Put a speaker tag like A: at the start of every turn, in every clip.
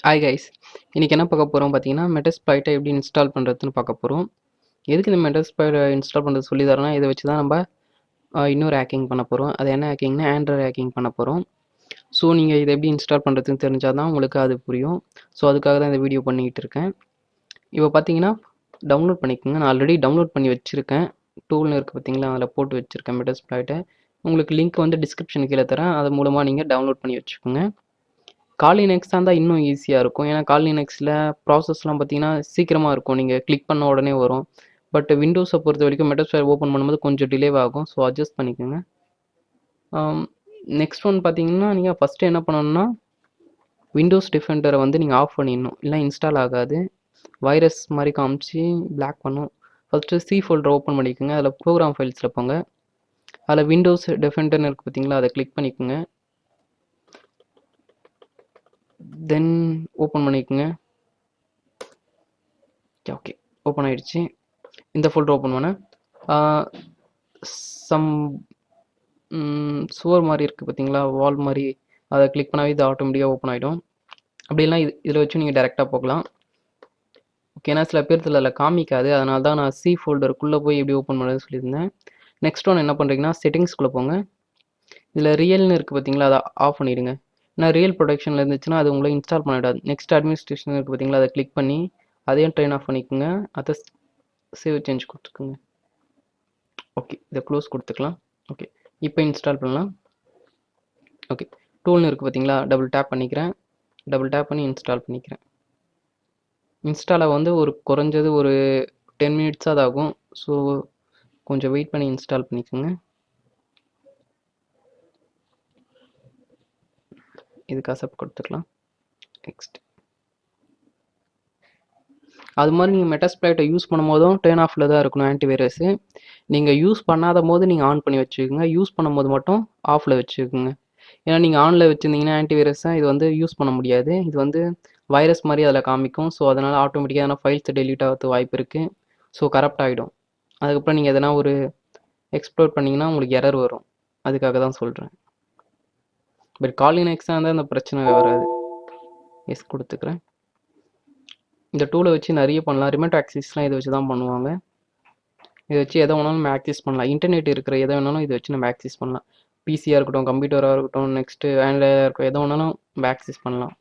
A: Hi guys, இன்றைக்கி என்ன பார்க்க போகிறோம் பார்த்தீங்கன்னா, மெட்டாஸ்ப்ளாய்ட்டை எப்படி இன்ஸ்டால் பண்ணுறதுன்னு பார்க்க போகிறோம். எதுக்கு இந்த மெட்டாஸ்ப்ளாய்ட்டை இன்ஸ்டால் பண்ணுறது சொல்லி தரோன்னா, இதை வச்சு தான் நம்ம இன்னொரு ஹேக்கிங் பண்ண போகிறோம். அது என்ன ஹேக்கிங்னா ஆண்ட்ராய்டு ஹேக்கிங் பண்ண போகிறோம். ஸோ நீங்கள் இதை எப்படி இன்ஸ்டால் பண்ணுறதுன்னு தெரிஞ்சால் தான் உங்களுக்கு அது புரியும். ஸோ அதுக்காக தான் இந்த வீடியோ பண்ணிக்கிட்டு இருக்கேன். இப்போ பார்த்தீங்கன்னா டவுன்லோட் பண்ணிக்கோங்க. நான் ஆல்ரெடி டவுன்லோட் பண்ணி வச்சுருக்கேன். டூல்னு இருக்குது பார்த்தீங்களா, அதில் போட்டு வச்சுருக்கேன் மெட்டாஸ்ப்ளாய்ட்டை. உங்களுக்கு லிங்க் வந்து டிஸ்கிரிப்ஷன் கீழே தரேன். அது மூலமாக நீங்கள் டவுன்லோட் பண்ணி வச்சுக்கோங்க. கால் லினக்ஸ் தான் இன்னும் ஈஸியாக இருக்கும். ஏன்னா கால் லினக்ஸில் ப்ராசஸ்லாம் பார்த்தீங்கன்னா சீக்கிரமாக இருக்கும். நீங்கள் கிளிக் பண்ண உடனே வரும். பட் விண்டோஸை பொறுத்த வரைக்கும் மெட்டாஸ்ப்ளாய்ட் ஓப்பன் பண்ணும்போது கொஞ்சம் டிலே ஆகும். ஸோ அட்ஜஸ்ட் பண்ணிக்கோங்க. நெக்ஸ்ட் ஒன் பார்த்தீங்கன்னா, நீங்கள் ஃபஸ்ட்டு என்ன பண்ணணும்னா விண்டோஸ் டிஃபெண்டரை வந்து நீங்கள் ஆஃப் பண்ணிடணும். இல்லை இன்ஸ்டால் ஆகாது. வைரஸ் மாதிரி காமிச்சு பிளாக் பண்ணும். ஃபஸ்ட்டு சி ஃபோல்டர் ஓப்பன் பண்ணிக்கோங்க. அதில் ப்ரோக்ராம் ஃபைல்ஸில் போங்க. அதில் விண்டோஸ் டிஃபெண்டர்னு இருக்குது பார்த்தீங்களா, அதை கிளிக் பண்ணிக்கோங்க. தென் ஓப்பன் பண்ணிக்கோங்க. ஓகே, ஓப்பன் ஆகிடுச்சு. இந்த ஃபோல்டர் ஓப்பன் பண்ண சம் சுவர் மாதிரி இருக்குது பார்த்தீங்களா, வால் மாதிரி, அதை கிளிக் பண்ணாவே இது ஆட்டோமேட்டிக்காக ஓப்பன் ஆகிடும். அப்படிலாம் இதில் வச்சு நீங்கள் டேரெக்டாக போகலாம். ஓகே, ஏன்னா சில பேர் அதில் காமிக்காது. அதனால தான் நான் சி ஃபோல்டருக்குள்ளே போய் எப்படி ஓப்பன் பண்ணுறது சொல்லியிருந்தேன். நெக்ஸ்ட் ஒன்று என்ன பண்ணுறீங்கன்னா, செட்டிங்ஸ்குள்ளே போங்க. இதில் ரியல்னு இருக்குது பார்த்தீங்களா, அதை ஆஃப் பண்ணிவிடுங்க. ஏன்னா ரியல் ப்ரொடக்ஷனில் இருந்துச்சுன்னா அது உங்களை இன்ஸ்டால் பண்ணிடாது. நெக்ஸ்ட் அட்மினிஸ்ட்ரேஷன் இருக்குது பார்த்தீங்களா, அதை கிளிக் பண்ணி அதையும் ட்ரெயின் ஆஃப் பண்ணிக்கோங்க. அதை சேவ் சேஞ்ச் கொடுத்துக்குங்க. ஓகே, இதை க்ளோஸ் கொடுத்துக்கலாம். ஓகே, இப்போ இன்ஸ்டால் பண்ணலாம். ஓகே, டூல்னு இருக்குது பார்த்தீங்களா, டபுள் டேப் பண்ணிக்கிறேன். டபுள் டேப் பண்ணி இன்ஸ்டால் பண்ணிக்கிறேன். இன்ஸ்டாலை வந்து குறைஞ்சது ஒரு 10 மினிட்ஸாக அது ஆகும். ஸோ கொஞ்சம் வெயிட் பண்ணி இன்ஸ்டால் பண்ணிக்கோங்க. இதுக்கு அக்செப்ட் கொடுத்துக்கலாம். நெக்ஸ்ட் அது மாதிரி நீங்கள் மெட்டாஸ்ப்ளாய்ட்டை யூஸ் பண்ணும்போதும் டர்ன் ஆஃபில் தான் இருக்கணும் ஆன்டிவைரஸு. நீங்கள் யூஸ் பண்ணாத போது நீங்கள் ஆன் பண்ணி வச்சுக்கோங்க. யூஸ் பண்ணும்போது மட்டும் ஆஃபில் வச்சுக்கோங்க. ஏன்னா நீங்கள் ஆனில் வச்சுருந்தீங்கன்னா ஆன்டிவைரஸை இது வந்து யூஸ் பண்ண முடியாது. இது வந்து வைரஸ் மாதிரி அதில் காமிக்கும். ஸோ அதனால் ஆட்டோமேட்டிக்காக எதனா ஃபைல்ஸ் டெலீட் ஆகிறதுக்கு வாய்ப்பு இருக்குது. ஸோ கரப்ட் ஆகிடும். அதுக்கப்புறம் நீங்கள் எதனா ஒரு எக்ஸ்ப்ளோர் பண்ணிங்கன்னா உங்களுக்கு எரர் வரும். அதுக்காக தான் சொல்கிறேன். பட் கால் லினக்ஸாக இருந்தால் அந்த பிரச்சனை வராது. எஸ் கொடுத்துக்கிறேன். இந்த டூலை வச்சு நிறைய பண்ணலாம். ரிமோட் ஆக்சஸ்லாம் இதை வச்சு தான் பண்ணுவாங்க. இதை வச்சு எதை வேணாலும் நம்ம ஆக்சஸ் பண்ணலாம். இன்டர்நெட் இருக்கிற எதை வேணாலும் இதை வச்சு நம்ம ஆக்சஸ் பண்ணலாம். பிசியாக இருக்கட்டும், கம்ப்யூட்டராக இருக்கட்டும், நெக்ஸ்ட்டு ஆண்ட்ராய்டாக இருக்கட்டும், எதை வேணாலும் நம்ம ஆக்சஸ் பண்ணலாம்.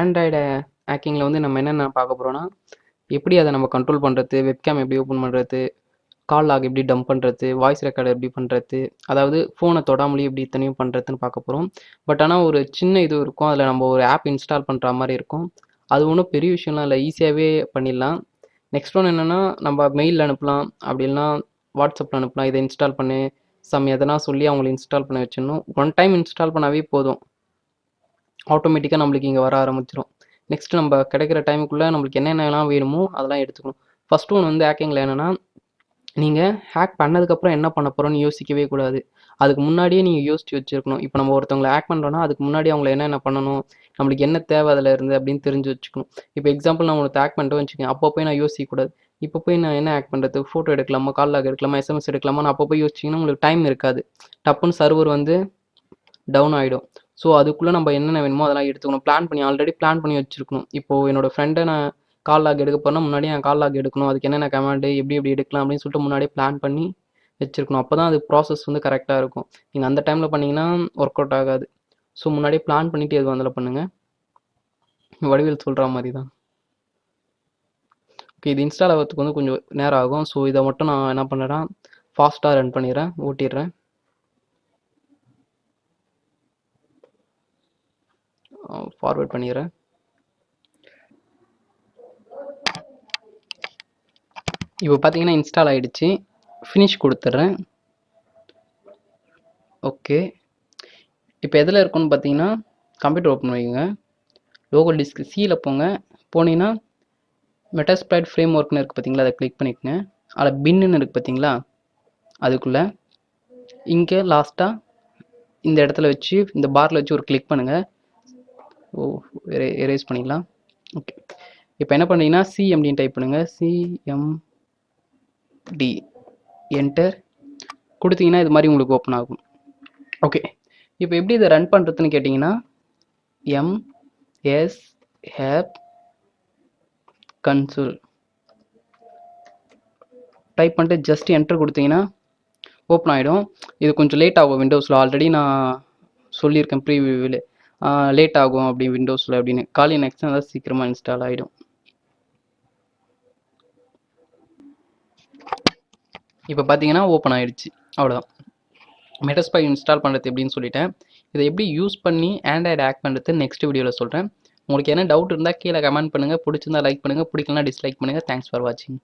A: ஆண்ட்ராய்டு ஹேக்கிங்கில் வந்து நம்ம என்னென்ன பார்க்க போகிறோன்னா, எப்படி அதை நம்ம கண்ட்ரோல் பண்ணுறது, வெப்கேம் எப்படி ஓப்பன் பண்ணுறது, கால் லாக் எப்படி டம்ப் பண்ணுறது, வாய்ஸ் ரெக்கார்டு எப்படி பண்ணுறது, அதாவது ஃபோனை தொடாமலே எப்படி இத்தனையும் பண்ணுறதுன்னு பார்க்க போகிறோம். பட் ஆனால் ஒரு சின்ன இது இருக்கும். அதில் நம்ம ஒரு ஆப் இன்ஸ்டால் பண்ணுற மாதிரி இருக்கும். அது ஒன்றும் பெரிய விஷயம்லாம் இல்லை, ஈஸியாகவே பண்ணிடலாம். நெக்ஸ்ட் ஒன்று என்னென்னா, நம்ம மெயில் அனுப்பலாம், அப்படி இல்லைனா வாட்ஸ்அப்பில் அனுப்பலாம். இதை இன்ஸ்டால் பண்ணி எதனா சொல்லி அவங்கள இன்ஸ்டால் பண்ண வச்சிடணும். ஒன் டைம் இன்ஸ்டால் பண்ணாவே போதும், ஆட்டோமேட்டிக்காக நம்மளுக்கு இங்கே வர ஆரம்பிச்சிடும். நெக்ஸ்ட் நம்ம கிடைக்கிற டைமுக்குள்ளே நம்மளுக்கு என்னென்னலாம் வேணுமோ அதெல்லாம் எடுத்துக்கணும். ஃபஸ்ட் ஒன்று வந்து ஹேக்கிங்கில் என்னென்னா, நீங்கள் ஹேக் பண்ணதுக்கப்புறம் என்ன பண்ண போகிறோன்னு யோசிக்கவே கூடாது. அதுக்கு முன்னாடியே நீங்கள் யோசிச்சு வச்சுருக்கணும். இப்போ நம்ம ஒருத்தவங்களை ஹேக் பண்ணுறோன்னா அதுக்கு முன்னாடி அவங்கள என்னென்ன பண்ணணும், நம்மளுக்கு என்ன தேவை அதில் இருந்து அப்படின்னு தெரிஞ்சு வச்சுக்கணும். இப்போ எக்ஸாம்பிள் நான் ஒருத்தர் ஹேக் பண்ணிட்டு வச்சுக்கேன். அப்போ போய் நான் யோசிக்கக்கூடாது. இப்போ போய் நான் என்ன ஹேக் பண்ணுறது, ஃபோட்டோ எடுக்கலாமா, கால் லாக் எடுக்கலாமா, எஸ்எம்எஸ் எடுக்கலாமா, நான் அப்போ போய் யோசிச்சிங்கன்னா உங்களுக்கு டைம் இருக்காது. டப்புன்னு சர்வர் வந்து டவுன் ஆகிடும். ஸோ அதுக்குள்ளே நம்ம என்னென்ன வேணுமோ அதெல்லாம் எடுத்துக்கணும். ஆல்ரெடி பிளான் பண்ணி வச்சுருக்கணும். இப்போது என்னோட ஃப்ரெண்டை நான் கால் லாக் எடுக்க போகிறேன்னா முன்னாடியே நான் கால் லாக் எடுக்கணும். அதுக்கு என்னென்ன கமாண்டு, எப்படி எடுக்கலாம் அப்படின்னு சொல்லிட்டு முன்னாடியே பிளான் பண்ணி வச்சுருக்கணும். அப்போ தான் அது ப்ராசஸ் வந்து கரெக்டாக இருக்கும். நீங்கள் அந்த டைமில் பண்ணிங்கன்னா ஒர்க் அவுட் ஆகாது. ஸோ முன்னாடியே பிளான் பண்ணிவிட்டு எது வந்தாலும் பண்ணுங்கள். வடிவேல் சொல்கிற மாதிரி தான். ஓகே, இது இன்ஸ்டால் ஆகிறதுக்கு வந்து கொஞ்சம் நேரம் ஆகும். ஸோ இதை மட்டும் நான் என்ன பண்ணுறேன்னா ஃபாஸ்ட்டாக ரன் பண்ணிடுறேன், ஓட்டிடுறேன். ஃபார்வேர்ட் பண்ணிடுறேன். இப்போ பார்த்தீங்கன்னா இன்ஸ்டால் ஆகிடுச்சு. ஃபினிஷ் கொடுத்துட்றேன். ஓகே, இப்போ எதில் இருக்குன்னு பார்த்தீங்கன்னா கம்ப்யூட்டர் ஓப்பன் பண்ணிக்கோங்க. லோகல் டிஸ்க் சியில் போனீங்கன்னா மெட்டாஸ்ப்ளாய்ட் ஃப்ரேம்ஒர்க்னு இருக்குது பார்த்தீங்களா, அதை கிளிக் பண்ணிக்கோங்க. அதில் பின்னு இருக்குது பார்த்தீங்களா, அதுக்குள்ளே இங்கே லாஸ்ட்டாக இந்த இடத்துல வச்சு இந்த பாரில் வச்சு ஒரு கிளிக் பண்ணுங்கள். எரேஸ் பண்ணிக்கலாம். ஓகே, இப்போ என்ன பண்ணுறீங்கன்னா சிஎம்டின்னு டைப் பண்ணுங்கள். சிஎம்டி என்டர் கொடுத்தீங்கன்னா இது மாதிரி உங்களுக்கு ஓப்பன் ஆகும். ஓகே, இப்போ எப்படி இதை ரன் பண்ணுறதுன்னு கேட்டிங்கன்னா ms app console டைப் பண்ணிட்டு ஜஸ்ட் என்டர் கொடுத்தீங்கன்னா ஓப்பன் ஆகிடும். இது கொஞ்சம் லேட் ஆகும் விண்டோஸில். ஆல்ரெடி நான் சொல்லியிருக்கேன் ப்ரீவியூவில் லேட் ஆகும் அப்படி விண்டோஸில் அப்படின்னு. காலி நெக்ஸ்ட் தான் சீக்கிரமாக இன்ஸ்டால் ஆகிடும். இப்போ பார்த்தீங்கன்னா ஓப்பன் ஆகிடுச்சு. அவ்வளோதான். மெட்டாஸ்ப்ளாய்ட் இன்ஸ்டால் பண்ணுறது எப்படின்னு சொல்லிட்டேன். இதை எப்படி யூஸ் பண்ணி ஆண்ட்ராய்டு ஆக்ட் பண்ணுறது நெக்ஸ்ட் வீடியோவில் சொல்கிறேன். உங்களுக்கு என்ன டவுட் இருந்தால் கீழே கமெண்ட் பண்ணுங்கள். பிடிச்சிருந்தா லைக் பண்ணுங்கள், பிடிக்கலனா டிஸ்லைக் பண்ணுங்கள். தேங்க்ஸ் ஃபார் வாட்சிங்.